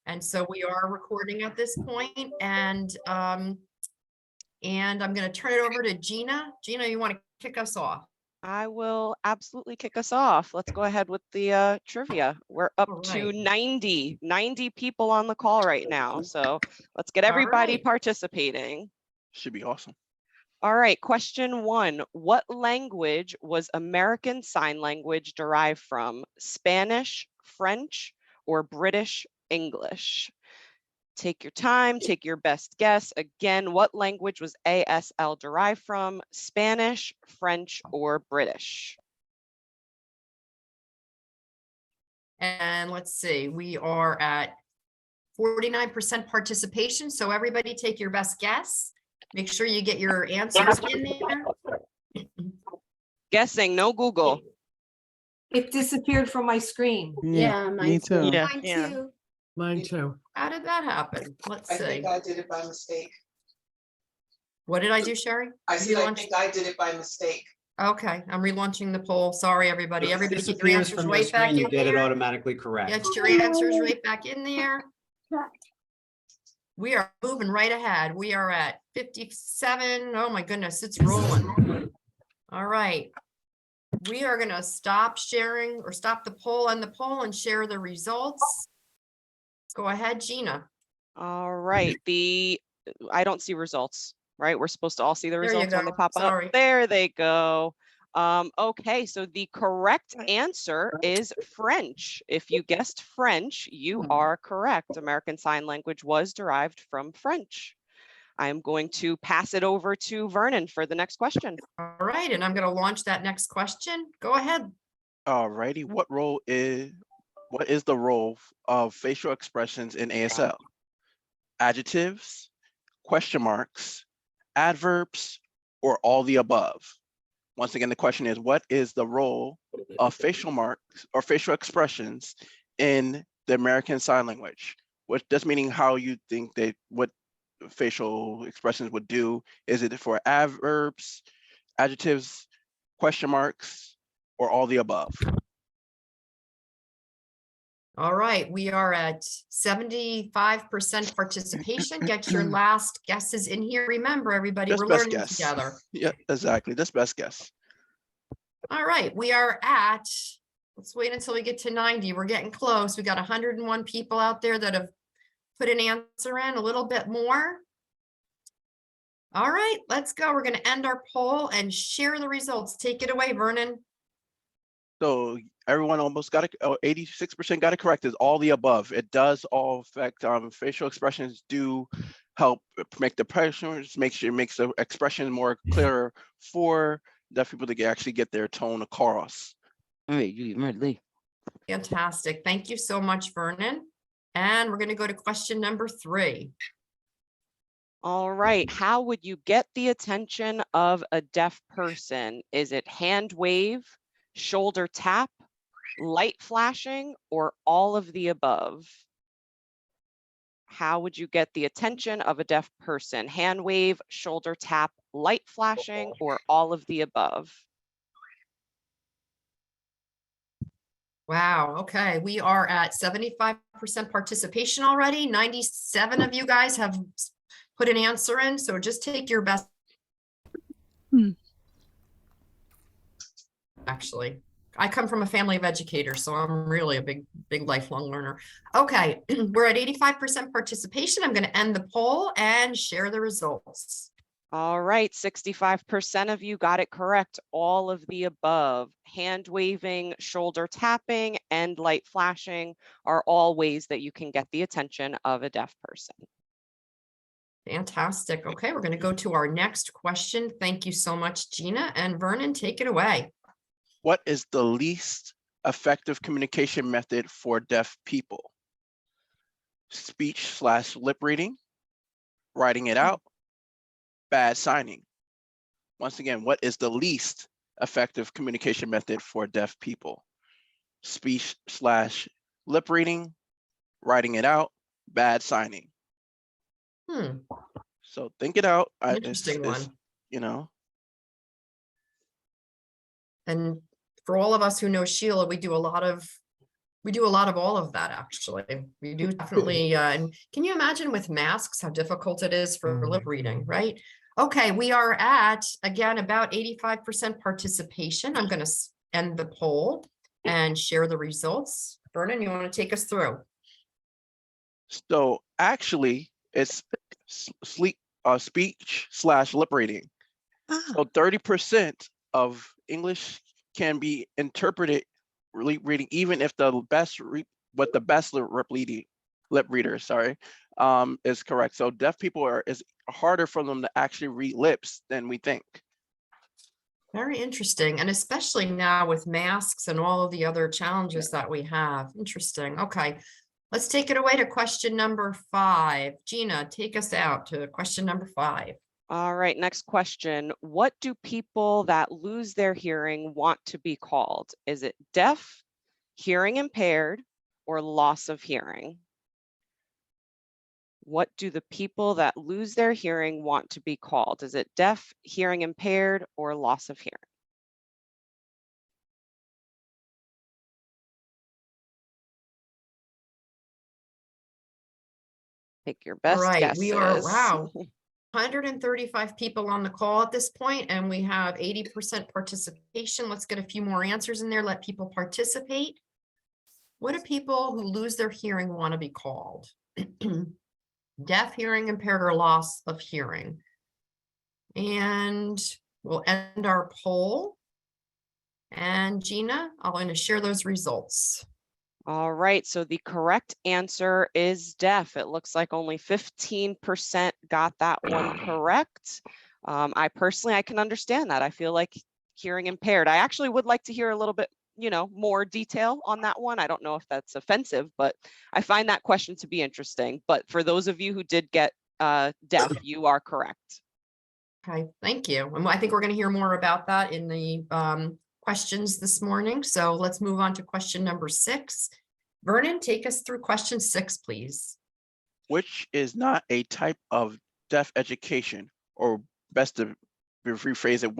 And so we are recording at this point, and I'm going to turn it over to Gina. Gina, you want to kick us off? I will absolutely kick us off. Let's go ahead with the trivia. We're up to 90 people on the call right now. So let's get everybody participating. Should be awesome. All right, question 1. What language was American Sign Language derived from? Spanish, French, or British English? Take your time, take your best guess. Again, what language was ASL derived from? Spanish, French, or British? And let's see, we are at 49% participation. So everybody take your best guess. Make sure you get your answers in there. Guessing, no Google. It disappeared from my screen. Yeah, me too. Yeah, Mine yeah. too. Mine too. How did that happen? Let's I see. think I did it by mistake. What did I do, Sherry? I said I Relaunch- think I did it by mistake. Okay, I'm relaunching the poll. Sorry, everybody. Everybody get your Disappears answers from your right back screen, you in get it there. automatically correct. Get your answers right back in there. We are moving right ahead. We are at 57. Oh my goodness, it's rolling. All right. We are going to stop sharing or stop the poll and share the results. Go ahead, Gina. All right, I don't see results, right? We're supposed to all see the There you results when they go. pop Sorry. up. There they go. Okay, so the correct answer is French. If you guessed French, you are correct. American Sign Language was derived from French. I am going to pass it over to Vernon for the next question. All right, and I'm going to launch that next question. Go ahead. All righty. What is the role of facial expressions in ASL? Adjectives, question marks, adverbs, or all the above? Once again, the question is, what is the role of facial marks or facial expressions in the American Sign Language? What does meaning how you think what facial expressions would do? Is it for adverbs, adjectives, question marks, or all the above? All right, we are at 75% participation. Get your last guesses in here. Remember, everybody, Just we're best learning guess. together. Yeah, exactly. That's best guess. All right, we are at, let's wait until we get to 90. We're getting close. We got 101 people out there that have put an answer in, a little bit more. All right, let's go. We're going to end our poll and share the results. Take it away, Vernon. So everyone almost got it. 86% got it correct. Is all the above. It does all affect. Facial expressions do help make the pressures, makes the expression more clearer for deaf people to actually get their tone across. All right, you ready? Fantastic. Thank you so much, Vernon. And we're going to go to question number 3. All right, how would you get the attention of a deaf person? Is it hand wave, shoulder tap, light flashing, or all of the above? How would you get the attention of a deaf person? Hand wave, shoulder tap, light flashing, or all of the above? Wow. Okay. We are at 75% participation already. 97 of you guys have put an answer in. So just take your best. Actually, I come from a family of educators, so I'm really a big lifelong learner. Okay. We're at 85% participation. I'm going to end the poll and share the results. All right, 65% of you got it correct. All of the above. Hand waving, shoulder tapping, and light flashing are all ways that you can get the attention of a deaf person. Fantastic. Okay, we're going to go to our next question. Thank you so much, Gina. And Vernon, take it away. What is the least effective communication method for deaf people? Speech/lip reading, writing it out, bad signing. Once again, what is the least effective communication method for deaf people? Speech/lip reading, writing it out, bad signing. So think it out. Interesting one. You know. And for all of us who know Sheila, we do a lot of We do a lot of all of that, actually. We do definitely, and can you imagine with masks, how difficult it is for lip reading, right? Okay, we are at, again, about 85% participation. I'm gonna end the poll and share the results. Vernon, you want to take us through? So actually, it's speech / lip reading. So 30% of English can be interpreted reading, even if the best lip reader, sorry, is correct. So deaf people is harder for them to actually read lips than we think. Very interesting, and especially now with masks and all of the other challenges that we have. Interesting. Okay, let's take it away to question number 5. Gina, take us out to question number 5. All right, next question. What do people that lose their hearing want to be called? Is it deaf, hearing impaired, or loss of hearing? What do the people that lose their hearing want to be called? Is it deaf, hearing impaired, or loss of hearing? Take your All best right, guesses. we are, wow, 135 people on the call at this point, and we have 80% participation. Let's get a few more answers in there, let people participate. What do people who lose their hearing want to be called? Deaf, hearing impaired, or loss of hearing? And we'll end our poll. And Gina, I'm going to share those results. All right, so the correct answer is deaf. It looks like only 15% got that one correct. I can understand that. I feel like hearing impaired. I actually would like to hear a little bit, more detail on that one. I don't know if that's offensive, but I find that question to be interesting. But for those of you who did get deaf, you are correct. Okay, thank you. And I think we're going to hear more about that in the questions this morning. So let's move on to question number 6. Vernon, take us through question 6, please. Which is not a type of deaf education, or best to rephrase it,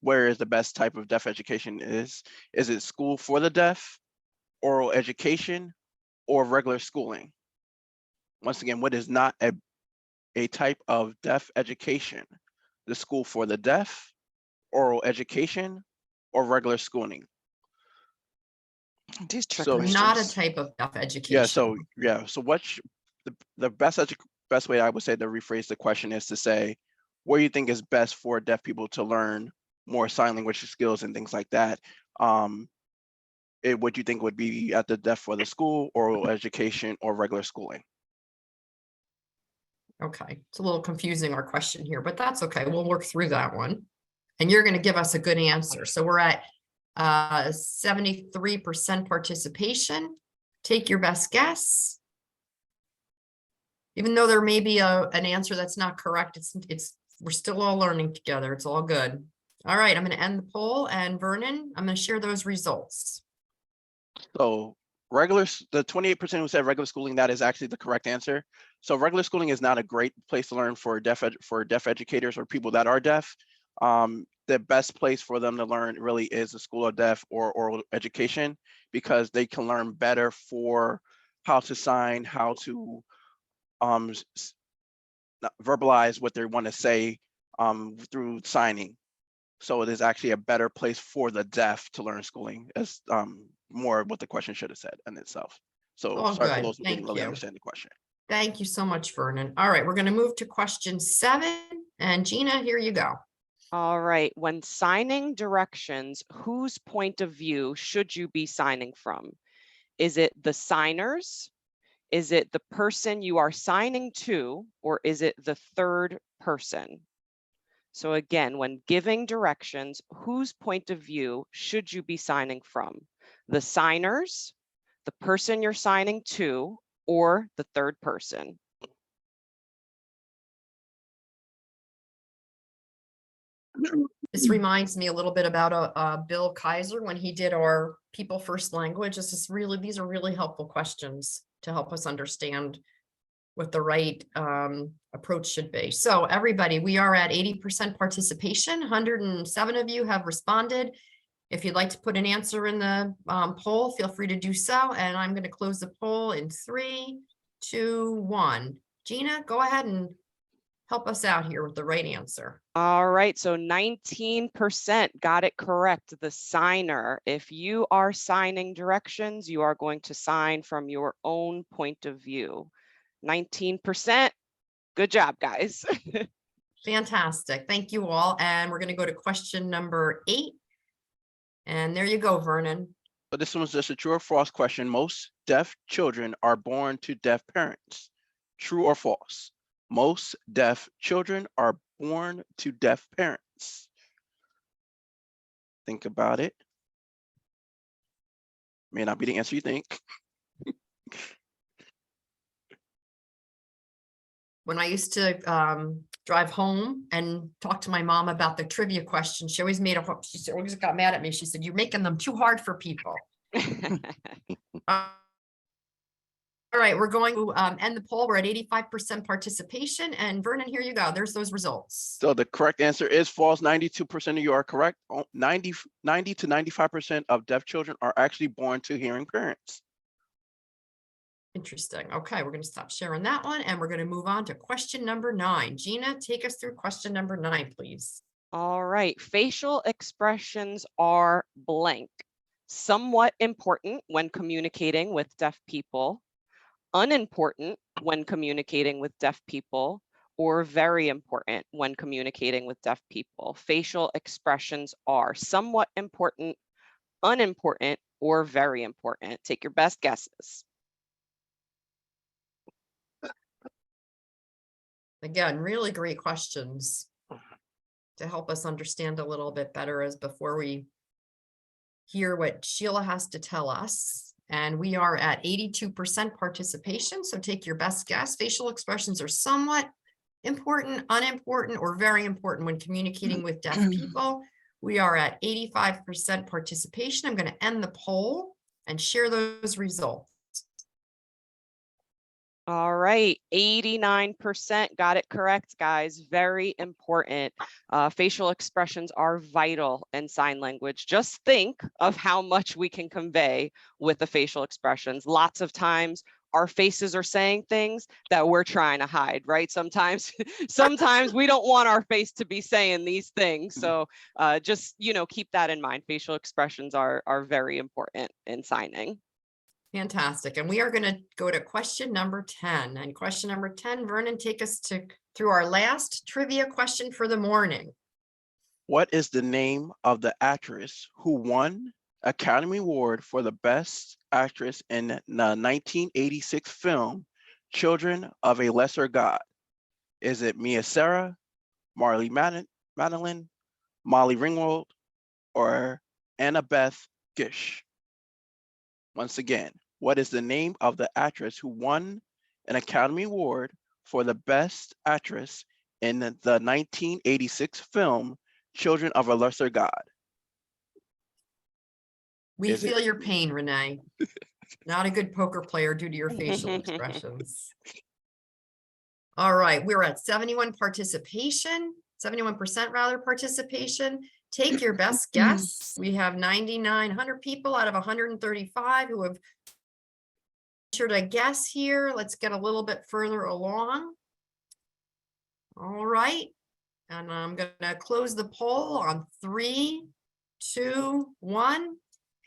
where is the best type of deaf education is? Is it school for the deaf, oral education, or regular schooling? Once again, what is not a type of deaf education? The school for the deaf, oral education, or regular schooling? These trick So Not a questions. type of deaf education. So what's the best way I would say to rephrase the question is to say, what do you think is best for deaf people to learn more sign language skills and things like that? What do you think would be at the deaf for the school, oral education, or regular schooling? Okay, it's a little confusing, our question here, but that's okay. We'll work through that one. And you're going to give us a good answer. So we're at 73% participation. Take your best guess. Even though there may be an answer that's not correct, we're still all learning together. It's all good. All right, I'm going to end the poll, and Vernon, I'm going to share those results. So the 28% who said regular schooling, that is actually the correct answer. So regular schooling is not a great place to learn for deaf educators or people that are deaf. The best place for them to learn really is the school of deaf or oral education, because they can learn better for how to sign, how to verbalize what they want to say through signing. So it is actually a better place for the deaf to learn schooling, as more what the question should have said in itself. So Oh, sorry for good. those who didn't Thank really you. understand the question. Thank you so much, Vernon. All right, we're going to move to question 7. And Gina, here you go. All right, when signing directions, whose point of view should you be signing from? Is it the signers? Is it the person you are signing to, or is it the third person? So again, when giving directions, whose point of view should you be signing from? The signers, the person you're signing to, or the third person? This reminds me a little bit about Bill Kaiser when he did our People First Language. These are really helpful questions to help us understand what the right approach should be. So everybody, we are at 80% participation. 107 of you have responded. If you'd like to put an answer in the poll, feel free to do so. And I'm going to close the poll in 3, 2, 1. Gina, go ahead and help us out here with the right answer. All right, so 19% got it correct. The signer. If you are signing directions, you are going to sign from your own point of view. 19%. Good job, guys. Fantastic. Thank you all. And we're going to go to question number 8. And there you go, Vernon. So this one's just a true or false question. Most deaf children are born to deaf parents. True or false? Most deaf children are born to deaf parents. Think about it. May not be the answer you think. When I used to drive home and talk to my mom about the trivia question, she always she always got mad at me. She said, "You're making them too hard for people." All right, we're going to end the poll. We're at 85% participation. And Vernon, here you go. There's those results. So the correct answer is false. 92% of you are correct. 90 to 95% of deaf children are actually born to hearing parents. Interesting. Okay, we're going to stop sharing that one and we're going to move on to question number 9. Gina, take us through question number 9, please. All right, facial expressions are blank. Somewhat important when communicating with deaf people, unimportant when communicating with deaf people, or very important when communicating with deaf people. Facial expressions are somewhat important, unimportant, or very important. Take your best guesses. Again, really great questions to help us understand a little bit better as before we hear what Sheila has to tell us. And we are at 82% participation. So take your best guess. Facial expressions are somewhat important, unimportant, or very important when communicating with deaf people. We are at 85% participation. I'm going to end the poll and share those results. All right, 89% got it correct, guys. Very important. Facial expressions are vital in sign language. Just think of how much we can convey with the facial expressions. Lots of times our faces are saying things that we're trying to hide, right? Sometimes we don't want our face to be saying these things. So just, keep that in mind. Facial expressions are very important in signing. Fantastic. And we are going to go to question number 10. And question number 10, Vernon, take us through our last trivia question for the morning. What is the name of the actress who won Academy Award for the Best Actress in the 1986 film Children of a Lesser God? Is it Mia Sara, Marlee Madeline, Molly Ringwald, or Annabeth Gish? Once again, what is the name of the actress who won an Academy Award for the Best Actress in the 1986 film Children of a Lesser God? We Is it- feel your pain, Renee. Not a good poker player due to your facial expressions. All right, we're at 71% participation. Take your best guess. We have 9,900 people out of 135 who have ventured a guess here. Let's get a little bit further along. All right. And I'm going to close the poll on 3, 2, 1.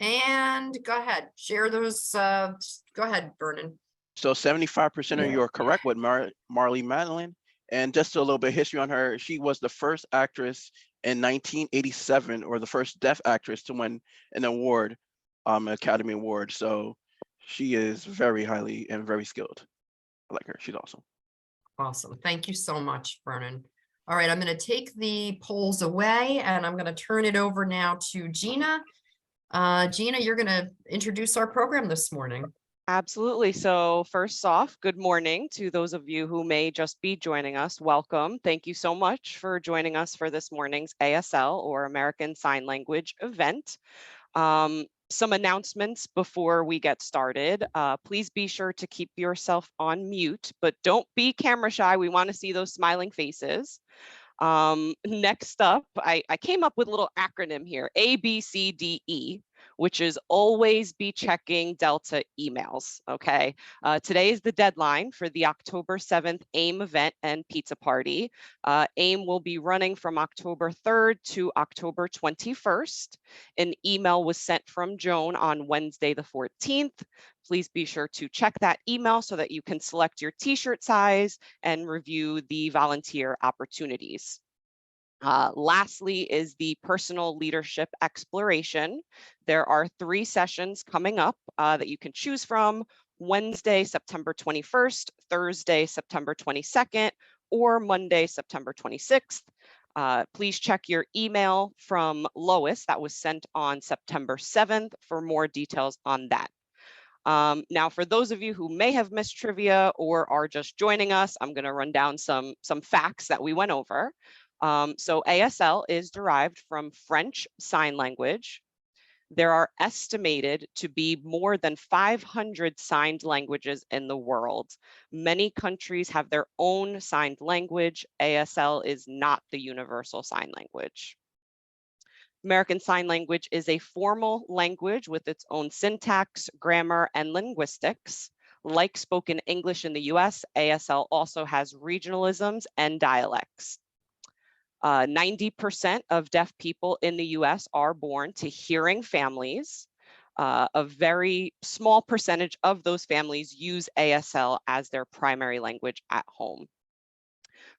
And go ahead. Share those. Go ahead, Vernon. So 75% of you are correct with Marlee Madeline. And just a little bit of history on her. She was the first actress in 1987, or the first deaf actress to win an award, Academy Award. So she is very highly and very skilled. I like her. She's awesome. Awesome. Thank you so much, Vernon. All right, I'm going to take the polls away and I'm going to turn it over now to Gina. Gina, you're going to introduce our program this morning. Absolutely. So first off, good morning to those of you who may just be joining us. Welcome. Thank you so much for joining us for this morning's ASL, or American Sign Language event. Some announcements before we get started. Please be sure to keep yourself on mute, but don't be camera shy. We want to see those smiling faces. Next up, I came up with a little acronym here, ABCDE, which is always be checking Delta emails, okay? Today is the deadline for the October 7th AIM event and pizza party. AIM will be running from October 3rd to October 21st. An email was sent from Joan on Wednesday the 14th. Please be sure to check that email so that you can select your t-shirt size and review the volunteer opportunities. Lastly is the personal leadership exploration. There are 3 sessions coming up that you can choose from: Wednesday, September 21st, Thursday, September 22nd, or Monday, September 26th. Please check your email from Lois that was sent on September 7th for more details on that. Now, for those of you who may have missed trivia or are just joining us, I'm going to run down some facts that we went over. So ASL is derived from French Sign Language. There are estimated to be more than 500 signed languages in the world. Many countries have their own signed language. ASL is not the universal sign language. American Sign Language is a formal language with its own syntax, grammar, and linguistics. Like spoken English in the US, ASL also has regionalisms and dialects. 90% of deaf people in the US are born to hearing families. A very small percentage of those families use ASL as their primary language at home.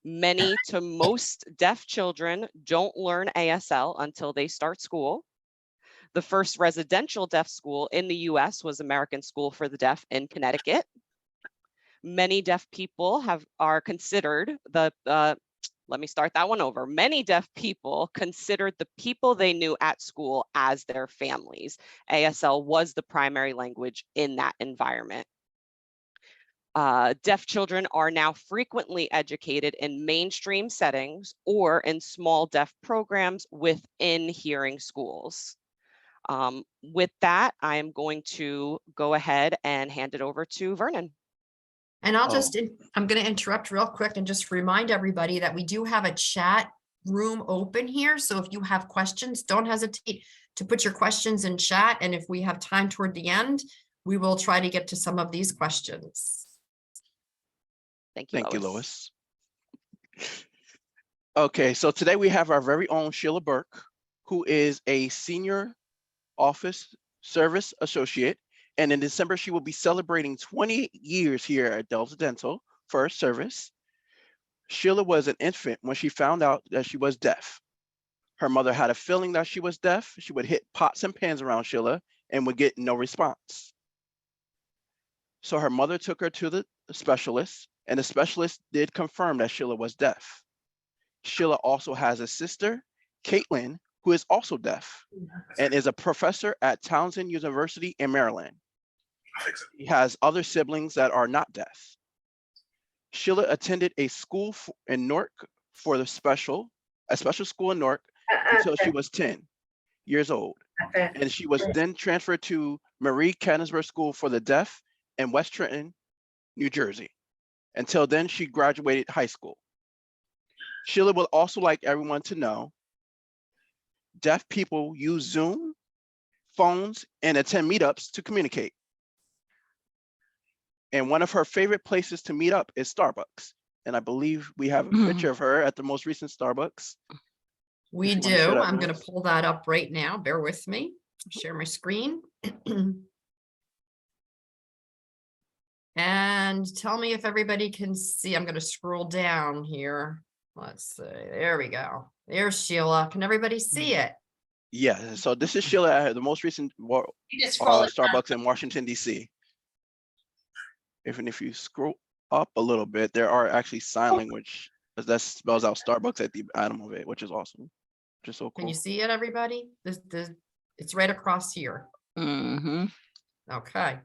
Many to most deaf children don't learn ASL until they start school. The first residential deaf school in the US was American School for the Deaf in Connecticut. Many deaf people are considered let me start that one over. Many deaf people considered the people they knew at school as their families. ASL was the primary language in that environment. Deaf children are now frequently educated in mainstream settings or in small deaf programs within hearing schools. With that, I am going to go ahead and hand it over to Vernon. And I'm going to interrupt real quick and just remind everybody that we do have a chat room open here. So if you have questions, don't hesitate to put your questions in chat. And if we have time toward the end, we will try to get to some of these questions. Thank you, Thank you, Lois. Lois. Okay, so today we have our very own Sheila Burke, who is a senior office service associate. And in December, she will be celebrating 20 years here at Delta Dental for her service. Sheila was an infant when she found out that she was deaf. Her mother had a feeling that she was deaf. She would hit pots and pans around Sheila and would get no response. So her mother took her to the specialist, and the specialist did confirm that Sheila was deaf. Sheila also has a sister, Caitlin, who is also deaf and is a professor at Townsend University in Maryland. He has other siblings that are not deaf. Sheila attended a school in Newark for a special school in Newark until she was 10 years old. And she was then transferred to Marie Cannonsburg School for the Deaf in West Trenton, New Jersey. Until then, she graduated high school. Sheila would also like everyone to know deaf people use Zoom, phones, and attend meetups to communicate. And one of her favorite places to meet up is Starbucks. And I believe we have a picture of her at the most recent Starbucks. We do. I'm going to pull that up right now. Bear with me. Share my screen. And tell me if everybody can see. I'm going to scroll down here. Let's see. There we go. There's Sheila. Can everybody see it? Yeah. So this is Sheila at the most recent Starbucks in Washington, D.C. Even if you scroll up a little bit, there are actually sign language that spells out Starbucks at the bottom of it, which is awesome. Which is so cool. Can you see it, everybody? It's right across here. Mm-hmm. Okay.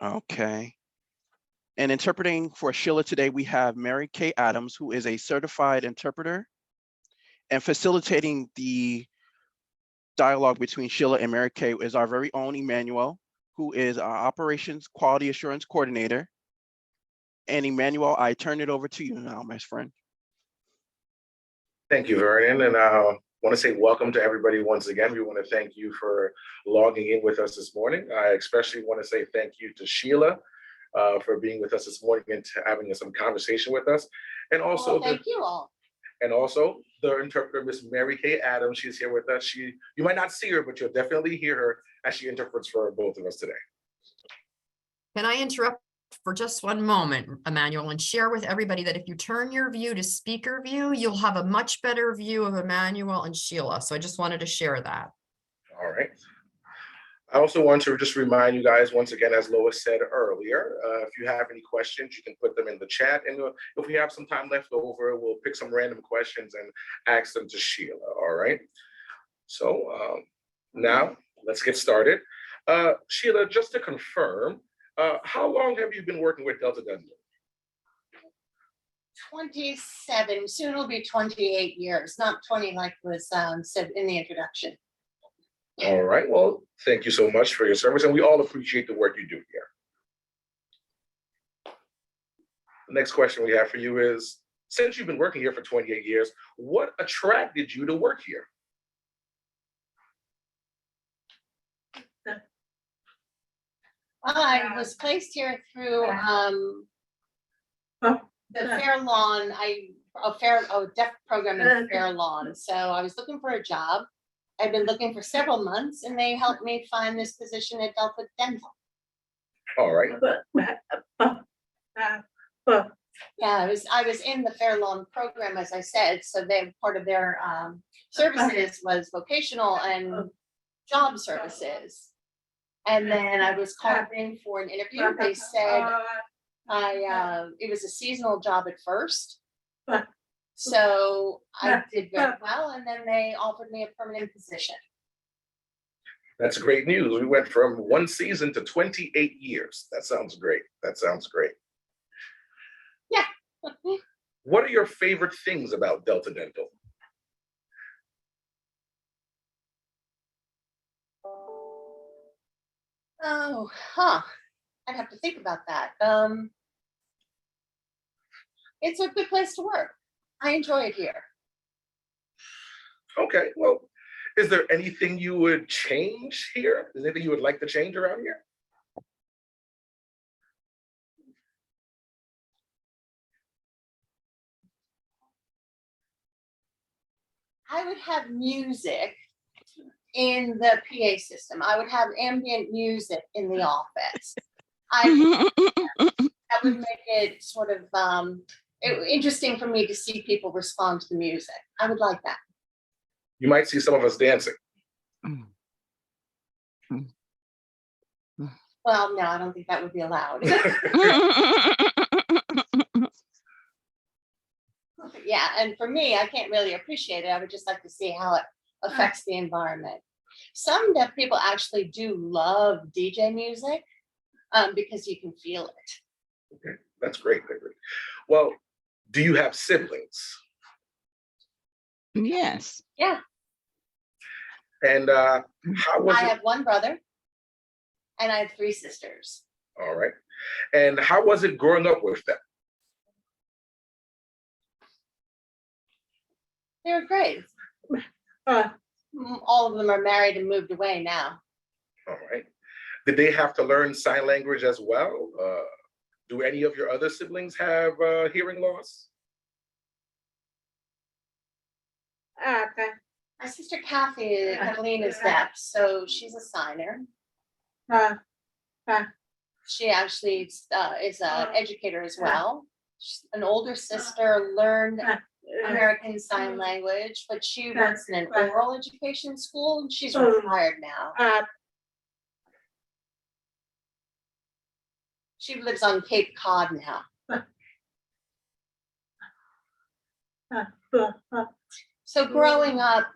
Okay. And interpreting for Sheila today, we have Mary Kay Adams, who is a certified interpreter, and facilitating the dialogue between Sheila and Mary Kay is our very own Emmanuel, who is our Operations Quality Assurance Coordinator. And Emmanuel, I turn it over to you now, my friend. Thank you, Vernon, and I want to say welcome to everybody once again. We want to thank you for logging in with us this morning. I especially want to say thank you to Sheila for being with us this morning and having some conversation with us. And also, Well, thank you all. And also the interpreter, Miss Mary Kay Adams, she's here with us. You might not see her, but you'll definitely hear her as she interprets for both of us today. Can I interrupt for just one moment, Emmanuel, and share with everybody that if you turn your view to speaker view, you'll have a much better view of Emmanuel and Sheila. So I just wanted to share that. All right. I also want to just remind you guys once again, as Lois said earlier, if you have any questions, you can put them in the chat. And if we have some time left over, we'll pick some random questions and ask them to Sheila. All right. So now let's get started. Sheila, just to confirm, how long have you been working with Delta Dental? 27, soon it'll be 28 years, not 20 like was said in the introduction. All right, well, thank you so much for your service, and we all appreciate the work you do here. The next question we have for you is, since you've been working here for 28 years, what attracted you to work here? I was placed here through the Fair Lawn, a deaf program in Fair Lawn. So I was looking for a job. I've been looking for several months and they helped me find this position at Delta Dental. All right. Yeah, I was in the Fair Lawn program, as I said, so they part of their services was vocational and job services. And then I was called in for an interview. They said it was a seasonal job at first. So I did very well, and then they offered me a permanent position. That's great news. We went from 1 season to 28 years. That sounds great. That sounds great. Yeah. What are your favorite things about Delta Dental? Oh, I'd have to think about that. It's a good place to work. I enjoy it here. Okay, well, is there anything you would change here? Is there anything you would like to change around here? I would have music in the PA system. I would have ambient music in the office. That would make it sort of interesting for me to see people respond to the music. I would like that. You might see some of us dancing. Well, no, I don't think that would be allowed. Yeah, and for me, I can't really appreciate it. I would just like to see how it affects the environment. Some deaf people actually do love DJ music because you can feel it. Okay, that's great. That's great. Well, do you have siblings? Yes. Yeah. And how was I it? have one brother and I have 3 sisters. All right. And how was it growing up with them? They were great. All of them are married and moved away now. All right. Did they have to learn sign language as well? Do any of your other siblings have hearing loss? My sister Kathleen is deaf, so she's a signer. She actually is an educator as well. An older sister learned American Sign Language, but she works in an oral education school and she's retired now. She lives on Cape Cod now. So growing up,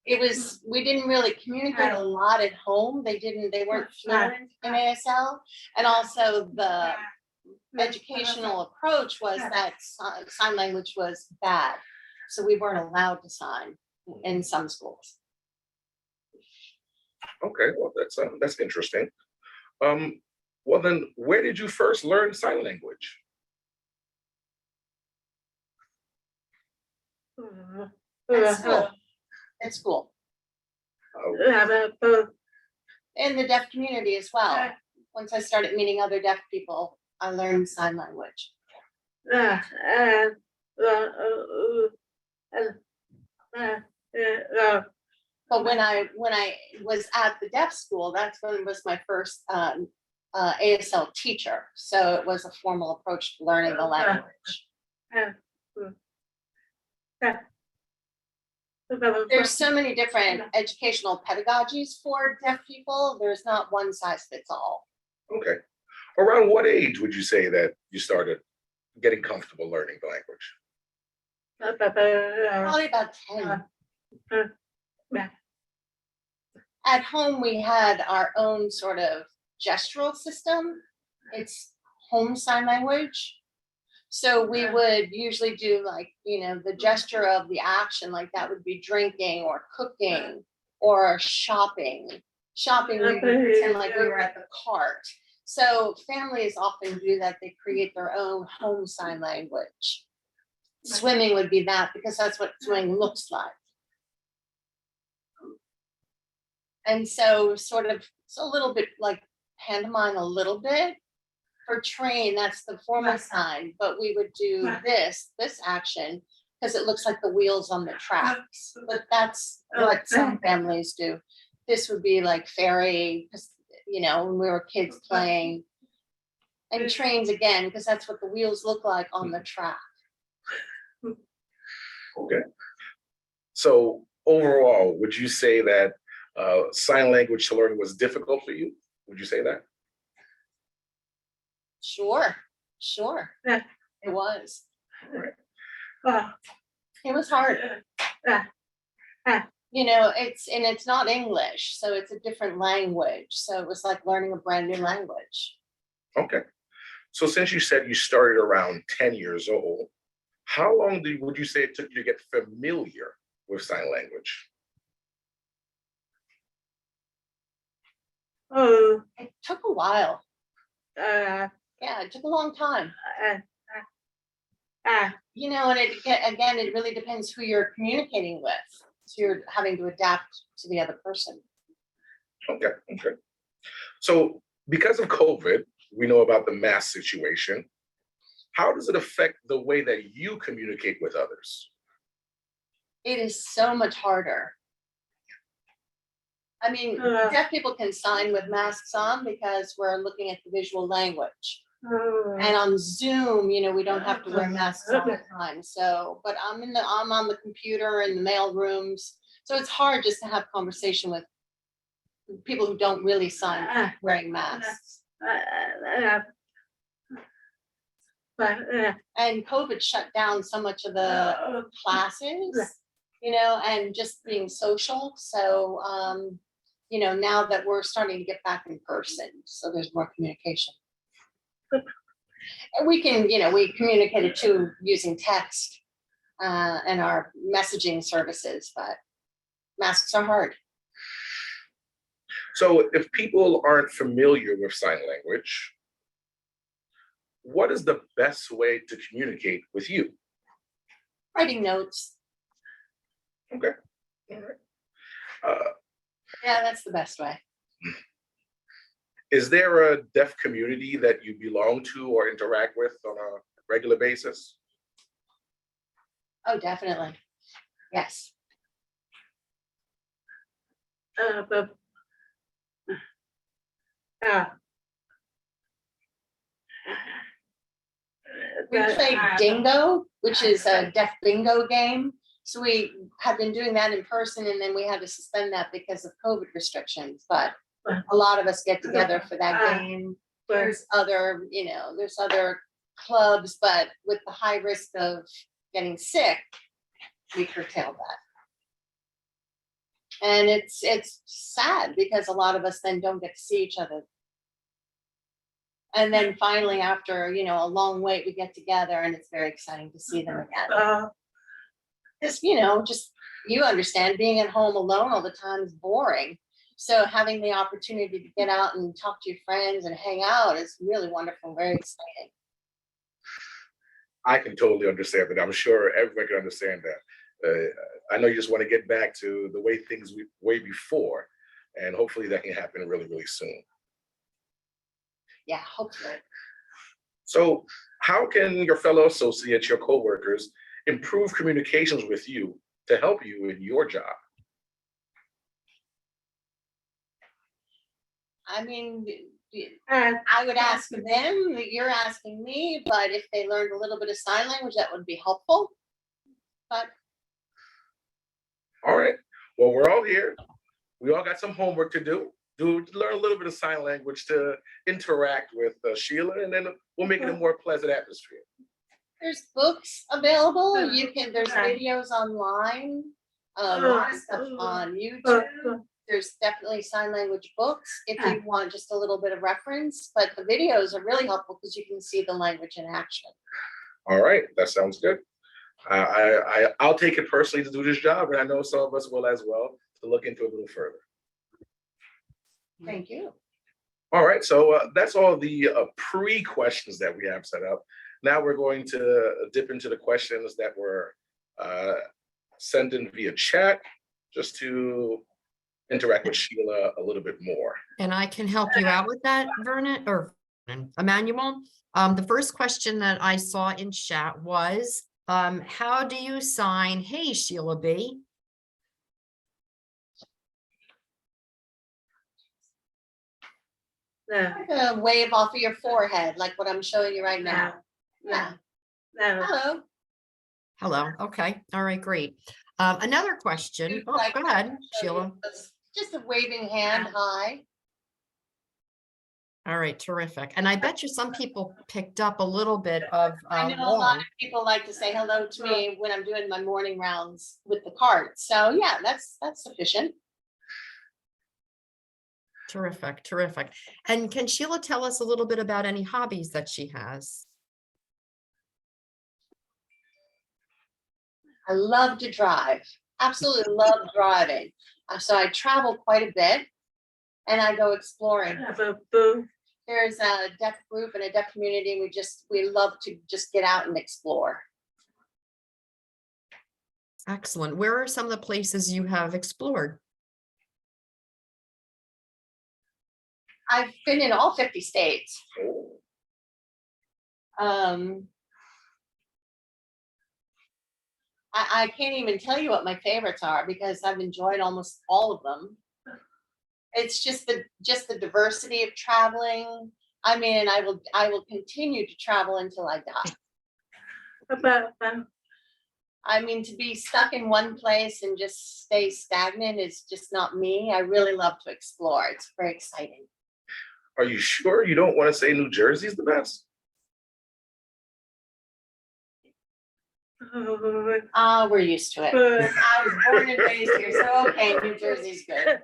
we didn't really communicate a lot at home. They weren't fluent in ASL. And also the educational approach was that sign language was bad. So we weren't allowed to sign in some schools. Okay, well, that's interesting. Well, then, where did you first learn sign language? At school. At school. In the deaf community as well. Once I started meeting other deaf people, I learned sign language. But when I was at the deaf school, that's when it was my first ASL teacher. So it was a formal approach to learning the language. There's so many different educational pedagogies for deaf people. There's not one size fits all. Okay. Around what age would you say that you started getting comfortable learning the language? Probably about 10. At home, we had our own sort of gestural system. It's home sign language. So we would usually do like, the gesture of the action, like that would be drinking or cooking or shopping. Shopping, we would pretend like we were at the cart. So families often do that. They create their own home sign language. Swimming would be that because that's what swimming looks like. And so sort of, it's a little bit like pantomime a little bit. For train, that's the formal sign, but we would do this action because it looks like the wheels on the tracks. But that's what some families do. This would be like ferry, when we were kids playing. And trains again, because that's what the wheels look like on the track. Okay. So overall, would you say that sign language learning was difficult for you? Would you say that? Sure. Yeah. It was. Right. It was hard. It's not English, so it's a different language. So it was like learning a brand new language. Okay. So since you said you started around 10 years old, how long would you say it took you to get familiar with sign language? It took a while. Yeah, it took a long time. And it really depends who you're communicating with. So you're having to adapt to the other person. Okay. So because of COVID, we know about the mask situation. How does it affect the way that you communicate with others? It is so much harder. I mean, deaf people can sign with masks on because we're looking at the visual language. And on Zoom, we don't have to wear masks all the time. So, but I'm on the computer in the mail rooms. So it's hard just to have conversation with people who don't really sign wearing masks. And COVID shut down so much of the classes, and just being social. So, now that we're starting to get back in person, so there's more communication. And we can, we communicated too using text and our messaging services, but masks are hard. So if people aren't familiar with sign language, what is the best way to communicate with you? Writing notes. Okay. All right. Yeah, that's the best way. Is there a deaf community that you belong to or interact with on a regular basis? Oh, definitely. Yes. We played Dingo, which is a deaf bingo game. So we have been doing that in person, and then we had to suspend that because of COVID restrictions. But a lot of us get together for that game. There's other clubs, but with the high risk of getting sick, we curtailed that. And it's sad because a lot of us then don't get to see each other. And then finally, after, a long wait, we get together and it's very exciting to see them again. Just, you understand, being at home alone all the time is boring. So having the opportunity to get out and talk to your friends and hang out is really wonderful, very exciting. I can totally understand that. I'm sure everyone can understand that. I know you just want to get back to the way things way before, and hopefully that can happen really, really soon. Yeah, hopefully. So how can your fellow associates, your coworkers, improve communications with you to help you in your job? I mean, I would ask them, you're asking me, but if they learned a little bit of sign language, that would be helpful. But All right, well, we're all here. We all got some homework to do. Learn a little bit of sign language to interact with Sheila, and then we'll make it a more pleasant atmosphere. there's books available. There's videos online, a lot of stuff on YouTube. There's definitely sign language books if you want just a little bit of reference, but the videos are really helpful because you can see the language in action. All right, that sounds good. I'll take it personally to do this job, and I know some of us will as well, to look into it a little further. Thank you. All right, so that's all the pre-questions that we have set up. Now we're going to dip into the questions that were sent in via chat, just to interact with Sheila a little bit more. And I can help you out with that, Emmanuel. The first question that I saw in chat was, how do you sign, hey, Sheila B? Wave off of your forehead, like what I'm showing you right now. Yeah. Hello. Hello, okay, all right, great. Another question, oh, Like, go ahead, Sheila. Just a waving hand, hi. All right, terrific. And I bet you some people picked up a little bit of I know a lot long. of people like to say hello to me when I'm doing my morning rounds with the cart. So yeah, that's sufficient. Terrific, terrific. And can Sheila tell us a little bit about any hobbies that she has? I love to drive. Absolutely love driving. So I travel quite a bit and I go exploring. There's a deaf group and a deaf community. We love to just get out and explore. Excellent. Where are some of the places you have explored? I've been in all 50 states. I can't even tell you what my favorites are because I've enjoyed almost all of them. It's just the diversity of traveling. I mean, I will continue to travel until I die. I mean, to be stuck in one place and just stay stagnant is just not me. I really love to explore. It's very exciting. Are you sure you don't want to say New Jersey's the best? We're used to it. I was born and raised here, so okay, New Jersey's good.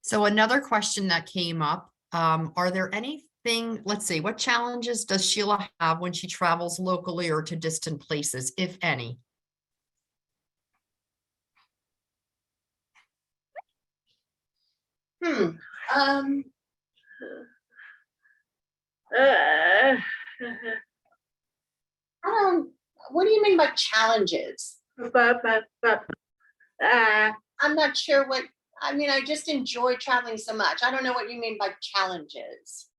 So another question that came up, are there anything, let's see, what challenges does Sheila have when she travels locally or to distant places, if any? What do you mean by challenges? I'm not sure what, I mean, I just enjoy traveling so much. I don't know what you mean by challenges.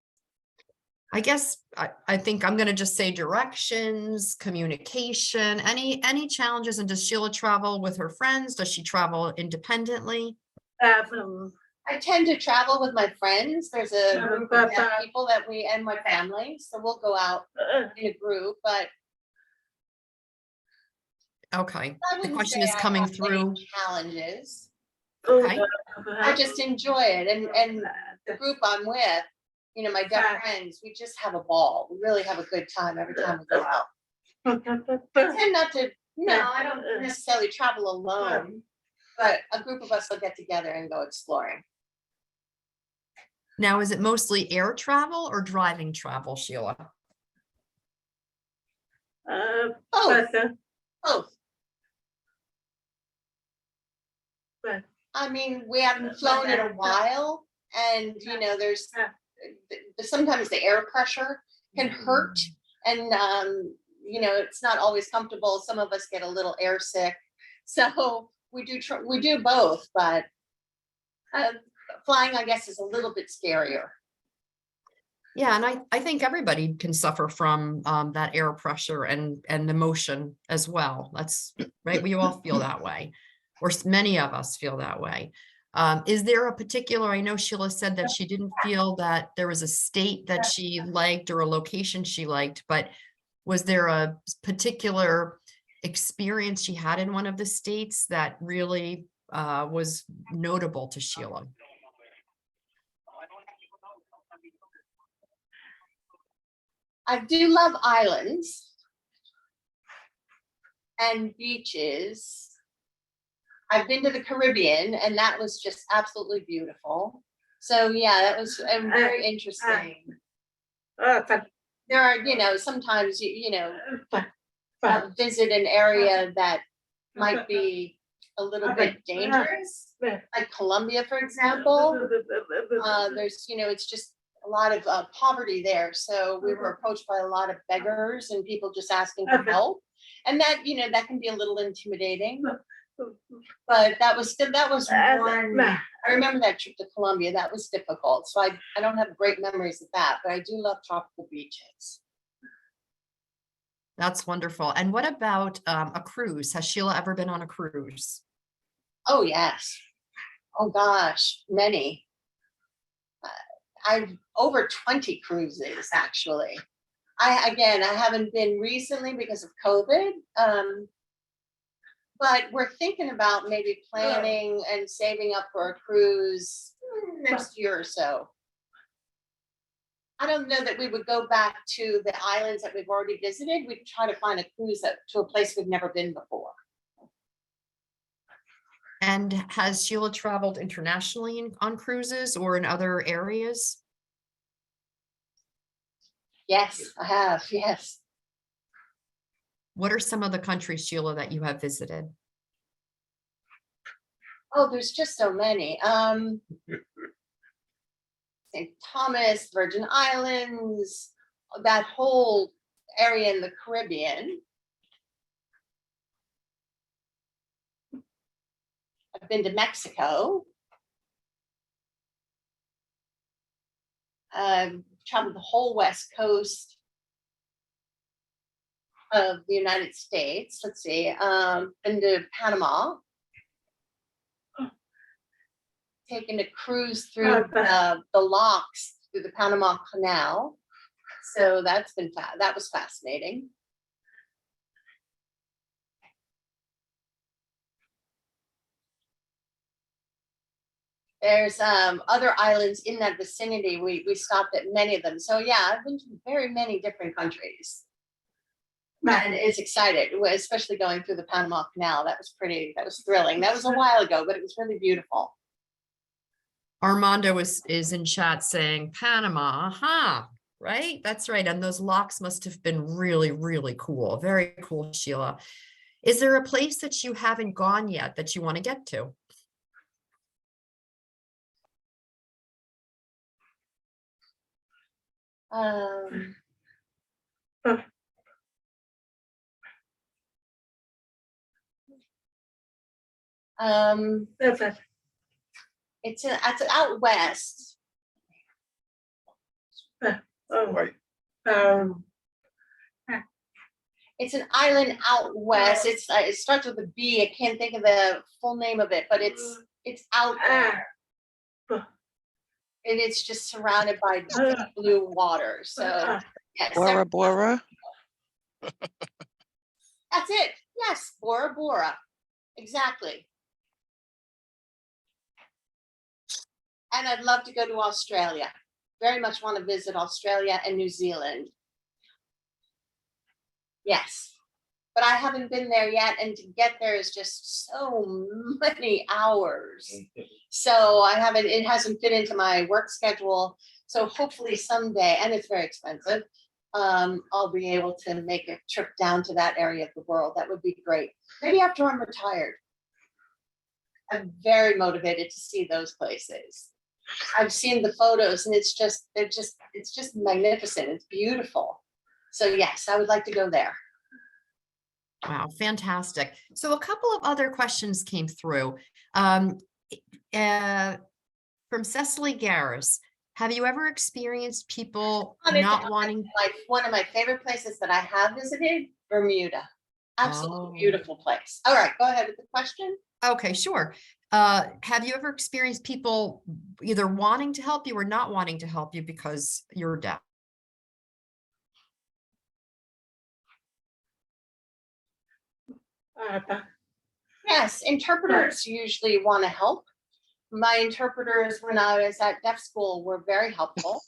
I guess I think I'm going to just say directions, communication, any challenges. And does Sheila travel with her friends? Does she travel independently? I tend to travel with my friends. There's a group of deaf people that and my family, so we'll go out in a group, but Okay, I the wouldn't question say is I coming have any through. challenges. Okay, I just enjoy it, and the group I'm with, you know, my deaf friends, we just have a ball. We really have a good time every time we go out. I tend not to, no, I don't necessarily travel alone, but a group of us will get together and go exploring. now is it mostly air travel or driving travel, Sheila? Both. Both. I mean, we haven't flown in a while, and you know, there's sometimes the air pressure can hurt, and you know, it's not always comfortable. Some of us get a little air sick. So we do both, but flying, I guess, is a little bit scarier. Yeah, and I think everybody can suffer from that air pressure and the motion as well. That's right. We all feel that way, or many of us feel that way. Is there a particular, I know Sheila said that she didn't feel that there was a state that she liked or a location she liked, but was there a particular experience she had in one of the states that really was notable to Sheila? I do love islands and beaches. I've been to the Caribbean and that was just absolutely beautiful. So yeah, that was very interesting. There are, you know, sometimes visit an area that might be a little bit dangerous, like Colombia, for example. There's, you know, it's just a lot of poverty there. So we were approached by a lot of beggars and people just asking for help. And that, you know, that can be a little intimidating. But that was one, I remember that trip to Colombia, that was difficult. So I don't have great memories of that, but I do love tropical beaches. That's wonderful. And what about a cruise? Has Sheila ever been on a cruise? Oh, yes. Oh, gosh, many. I've over 20 cruises, actually. I haven't been recently because of COVID. But we're thinking about maybe planning and saving up for a cruise next year or so. I don't know that we would go back to the islands that we've already visited. We'd try to find a cruise to a place we've never been before. And has Sheila traveled internationally on cruises or in other areas? Yes, I have. Yes. What are some of the countries, Sheila, that you have visited? Oh, there's just so many. St. Thomas, Virgin Islands, that whole area in the Caribbean. I've been to Mexico. Traveled the whole West Coast of the United States. Let's see, been to Panama. Taken a cruise through the locks through the Panama Canal. So that was fascinating. There's other islands in that vicinity. We stopped at many of them. So yeah, I've been to very many different countries. And it's excited, especially going through the Panama Canal. That was thrilling. That was a while ago, but it was really beautiful. Armando is in chat saying Panama, huh? Right? That's right. And those locks must have been really, really cool. Very cool, Sheila. Is there a place that you haven't gone yet that you want to get to? It's out west. Right. It's an island out west. It starts with a B. I can't think of the full name of it, but it's out there. And it's just surrounded by deep blue water. So yes. Bora Bora. That's it. Yes, Bora Bora. Exactly. And I'd love to go to Australia. Very much want to visit Australia and New Zealand. Yes, but I haven't been there yet. And to get there is just so many hours. So it hasn't fit into my work schedule. So hopefully someday, and it's very expensive, I'll be able to make a trip down to that area of the world. That would be great. Maybe after I'm retired. I'm very motivated to see those places. I've seen the photos and it's just magnificent. It's beautiful. So yes, I would like to go there. Wow, fantastic. So a couple of other questions came through. From Cecily Garris. Have you ever experienced people not wanting? Like one of my favorite places that I have visited, Bermuda. Absolutely Oh. beautiful place. All right, go ahead with the question. Okay, sure. Have you ever experienced people either wanting to help you or not wanting to help you because you're deaf? Yes, interpreters usually want to help. My interpreters when I was at deaf school were very helpful.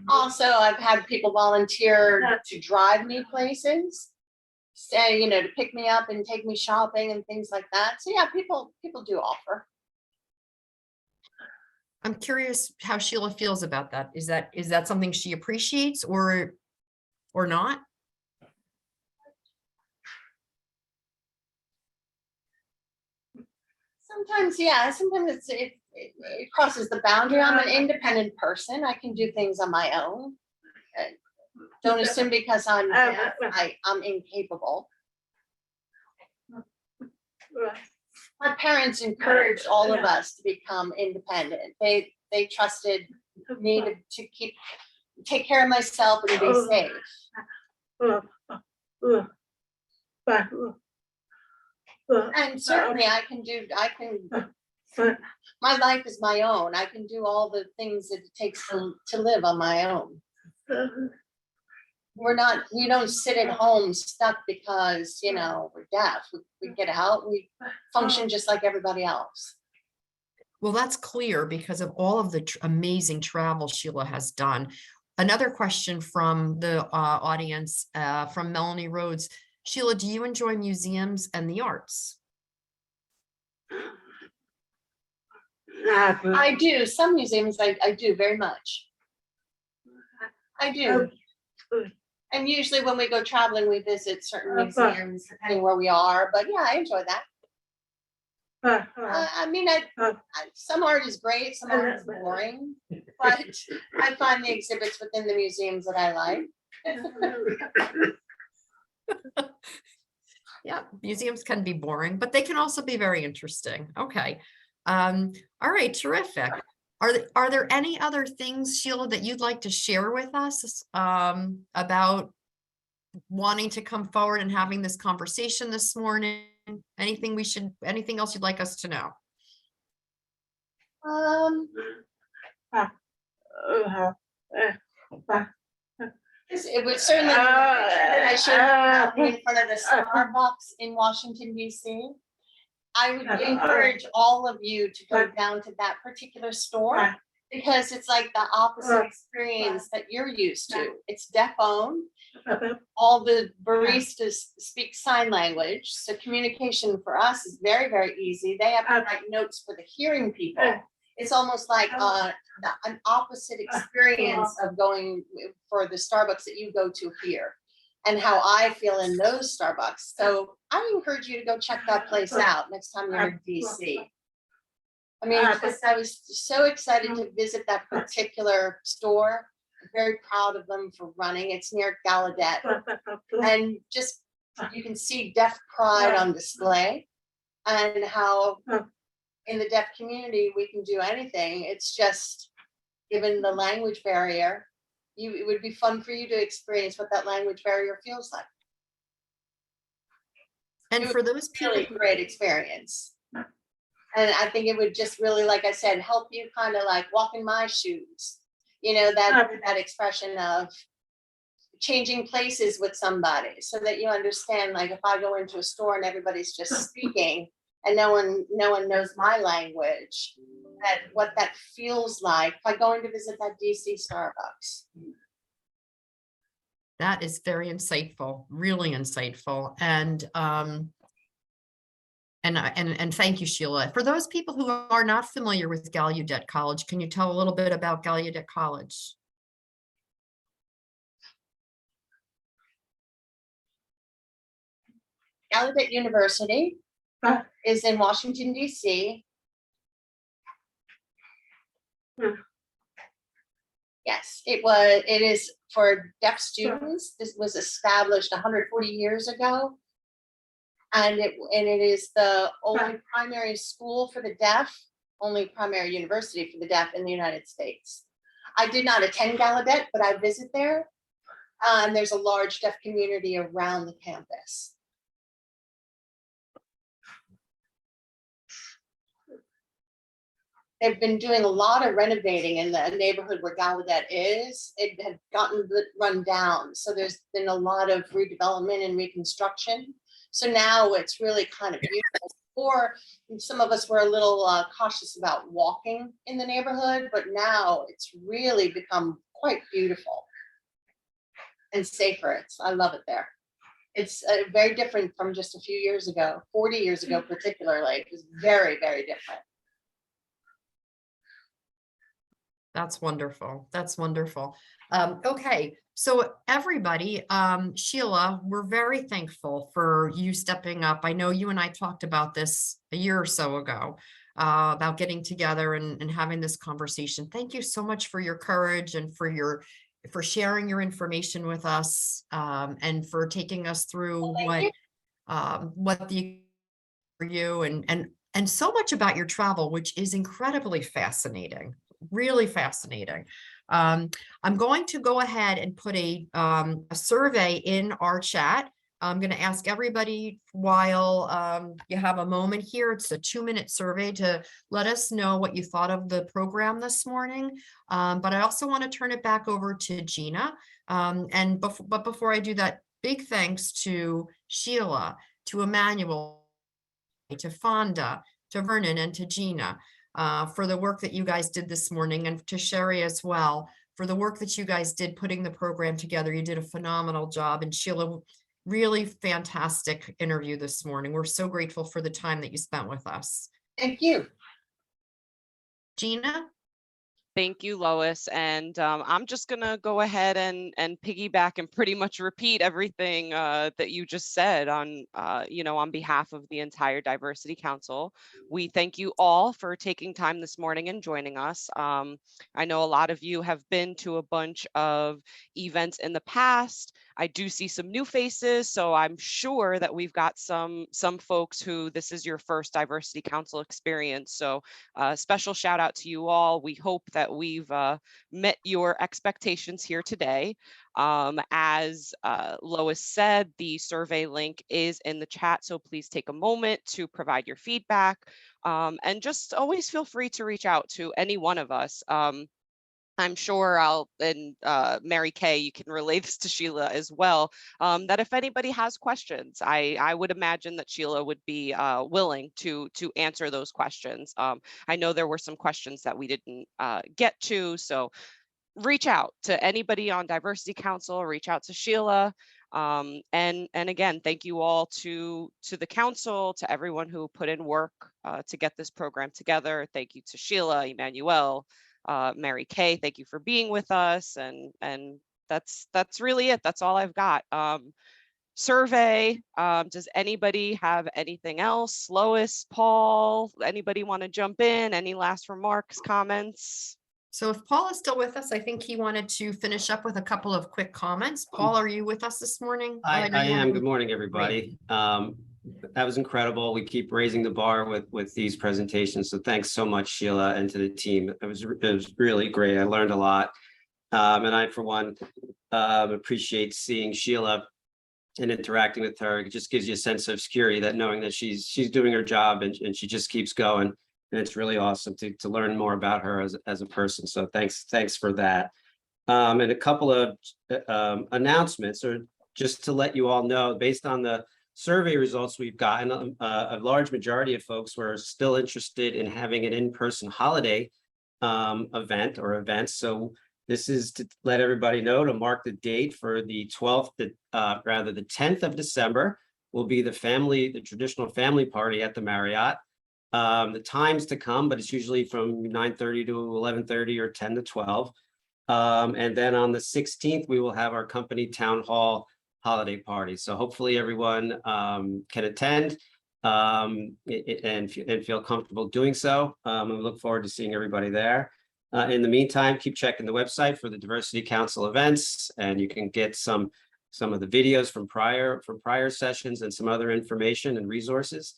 Also, I've had people volunteer to drive me places. Say, you know, to pick me up and take me shopping and things like that. So yeah, people do offer. I'm curious how Sheila feels about that. Is that something she appreciates or not? Sometimes, yeah, sometimes it crosses the boundary. I'm an independent person. I can do things on my own. Don't assume because I'm deaf, I'm incapable. My parents encouraged all of us to become independent. They trusted me to take care of myself and be safe. And certainly I can, my life is my own. I can do all the things that it takes to live on my own. We don't sit at home stuck because, you know, we're deaf. We get out, we function just like everybody else. Well, that's clear because of all of the amazing travel Sheila has done. Another question from the audience from Melanie Rhodes. Sheila, do you enjoy museums and the arts? I do. Some museums I do very much. I do. And usually when we go traveling, we visit certain museums, depending where we are. But yeah, I enjoy that. I mean, some art is great, some art is boring, but I find the exhibits within the museums that I like. Yeah, museums can be boring, but they can also be very interesting. Okay. All right, terrific. Are there any other things, Sheila, that you'd like to share with us about wanting to come forward and having this conversation this morning? Anything else you'd like us to know? It would certainly, I should have been in front of the Starbucks in Washington, DC. I would encourage all of you to go down to that particular store because it's like the opposite experience that you're used to. It's deaf owned. All the baristas speak sign language. So communication for us is very, very easy. They have to write notes for the hearing people. It's almost like an opposite experience of going for the Starbucks that you go to here and how I feel in those Starbucks. So I encourage you to go check that place out next time you're in DC. I mean, I was so excited to visit that particular store. I'm very proud of them for running. It's near Gallaudet. And just, you can see deaf pride on display and how in the deaf community, we can do anything. It's just, given the language barrier, it would be fun for you to experience what that language barrier feels like. And for those people, Really great experience. And I think it would just really, like I said, help you kind of like walk in my shoes. You know, that expression of changing places with somebody so that you understand, like if I go into a store and everybody's just speaking and no one knows my language, what that feels like if I go in to visit that DC Starbucks. that is very insightful, really insightful. And thank you, Sheila. For those people who are not familiar with Gallaudet College, can you tell a little bit about Gallaudet College? Gallaudet University is in Washington, DC. Yes, it is for deaf students. This was established 140 years ago. And it is the only primary school for the deaf, only primary university for the deaf in the United States. I did not attend Gallaudet, but I visit there. And there's a large deaf community around the campus. They've been doing a lot of renovating in the neighborhood where Gallaudet is. It had gotten run down. So there's been a lot of redevelopment and reconstruction. So now it's really kind of beautiful. Or some of us were a little cautious about walking in the neighborhood, but now it's really become quite beautiful and safer. I love it there. It's very different from just a few years ago, 40 years ago particularly. It was very, very different. That's wonderful. That's wonderful. Okay, so everybody, Sheila, we're very thankful for you stepping up. I know you and I talked about this a year or so ago, about getting together and having this conversation. Thank you so much for your courage and for sharing your information with us, and for taking us through what the for you and so much about your travel, which is incredibly fascinating. Really fascinating. I'm going to go ahead and put a survey in our chat. I'm going to ask everybody while you have a moment here. It's a 2-minute survey to let us know what you thought of the program this morning. But I also want to turn it back over to Gina. But before I do that, big thanks to Sheila, to Emmanuel, to Fonda, to Vernon, and to Gina. For the work that you guys did this morning, and to Sherry as well, for the work that you guys did putting the program together. You did a phenomenal job. And Sheila, really fantastic interview this morning. We're so grateful for the time that you spent with us. Thank you. Gina? Thank you, Lois. And I'm just going to go ahead and piggyback and pretty much repeat everything that you just said on, on behalf of the entire Diversity Council. We thank you all for taking time this morning and joining us. I know a lot of you have been to a bunch of events in the past. I do see some new faces, so I'm sure that we've got some folks who this is your first Diversity Council experience. So special shout out to you all. We hope that we've met your expectations here today. As Lois said, the survey link is in the chat, so please take a moment to provide your feedback, and just always feel free to reach out to any one of us. I'm sure Mary Kay, you can relay this to Sheila as well, that if anybody has questions, I would imagine that Sheila would be willing to answer those questions. I know there were some questions that we didn't get to, so reach out to anybody on Diversity Council, reach out to Sheila. And again, thank you all to the council, to everyone who put in work to get this program together. Thank you to Sheila, Emmanuel, Mary Kay, thank you for being with us. And that's really it. That's all I've got. Survey, does anybody have anything else? Lois, Paul, anybody want to jump in? Any last remarks, comments? So if Paul is still with us, I think he wanted to finish up with a couple of quick comments. Paul, are you with us this morning? I am. Good morning, everybody. That was incredible. We keep raising the bar with these presentations. So thanks so much, Sheila, and to the team. It was really great. I learned a lot. And I, for one, appreciate seeing Sheila and interacting with her. It just gives you a sense of security, that knowing that she's doing her job and she just keeps going. And it's really awesome to learn more about her as a person. So thanks for that. And a couple of announcements, or just to let you all know, based on the survey results we've gotten, a large majority of folks were still interested in having an in-person holiday event or events. So this is to let everybody know, to mark the date for the 12th, the 10th of December will be the traditional family party at the Marriott. The times to come, but it's usually from 9:30 to 11:30 or 10 to 12. And then on the 16th, we will have our company town hall holiday party. So hopefully everyone can attend and feel comfortable doing so. We look forward to seeing everybody there. In the meantime, keep checking the website for the Diversity Council events, and you can get some of the videos from prior sessions and some other information and resources.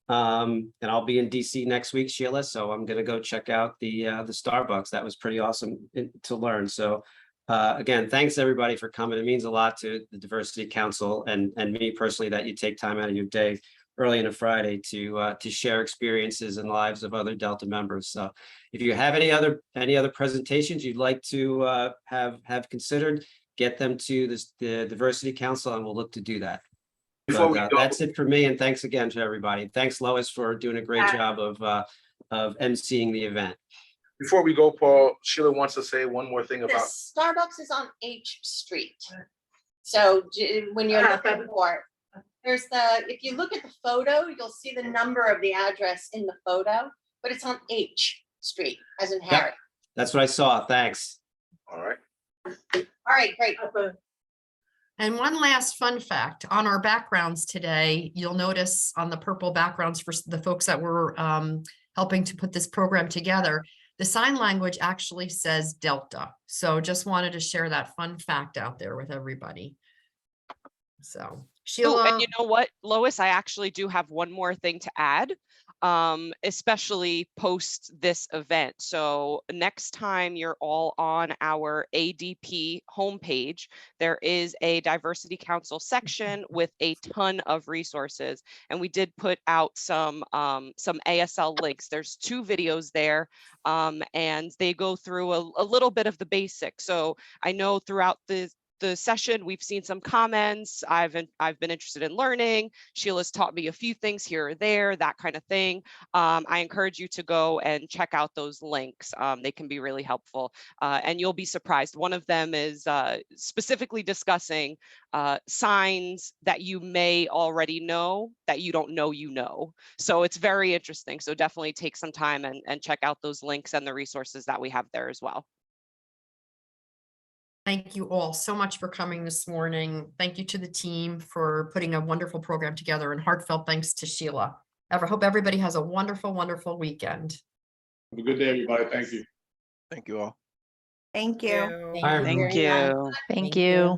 And I'll be in DC next week, Sheila, so I'm gonna go check out the Starbucks. That was pretty awesome to learn. So again, thanks everybody for coming. It means a lot to the Diversity Council and me personally that you take time out of your day early on a Friday to share experiences and lives of other Delta members. So if you have any other presentations you'd like to have considered, get them to the Diversity Council and we'll look to do that. Before we But, go, that's it for me, and thanks again to everybody. Thanks, Lois, for doing a great job of emceeing the event. before we go, Paul, Sheila wants to say one more thing The about, Starbucks is on H Street. So when you're looking for it, if you look at the photo, you'll see the number of the address in the photo, but it's on H Street, as in Harry. That's what I saw. Thanks. all right, All right, great. And one last fun fact, on our backgrounds today, you'll notice on the purple backgrounds for the folks that were helping to put this program together, the sign language actually says Delta. So just wanted to share that fun fact out there with everybody. So Sheila. And you know what, Lois, I actually do have one more thing to add, especially post this event. So next time you're all on our ADP homepage, there is a Diversity Council section with a ton of resources. And we did put out some ASL links. There's 2 videos there, and they go through a little bit of the basics. So I know throughout the session, we've seen some comments. I've been interested in learning. Sheila's taught me a few things here or there, that kind of thing. I encourage you to go and check out those links. They can be really helpful, and you'll be surprised. One of them is specifically discussing signs that you may already know that you don't know you know. So it's very interesting. So definitely take some time and check out those links and the resources that we have there as well. Thank you all so much for coming this morning. Thank you to the team for putting a wonderful program together, and heartfelt thanks to Sheila. I hope everybody has a wonderful, wonderful weekend. Have a good day, everybody. Thank you. Thank you all. Thank you. Bye, everyone. Thank you. Thank you.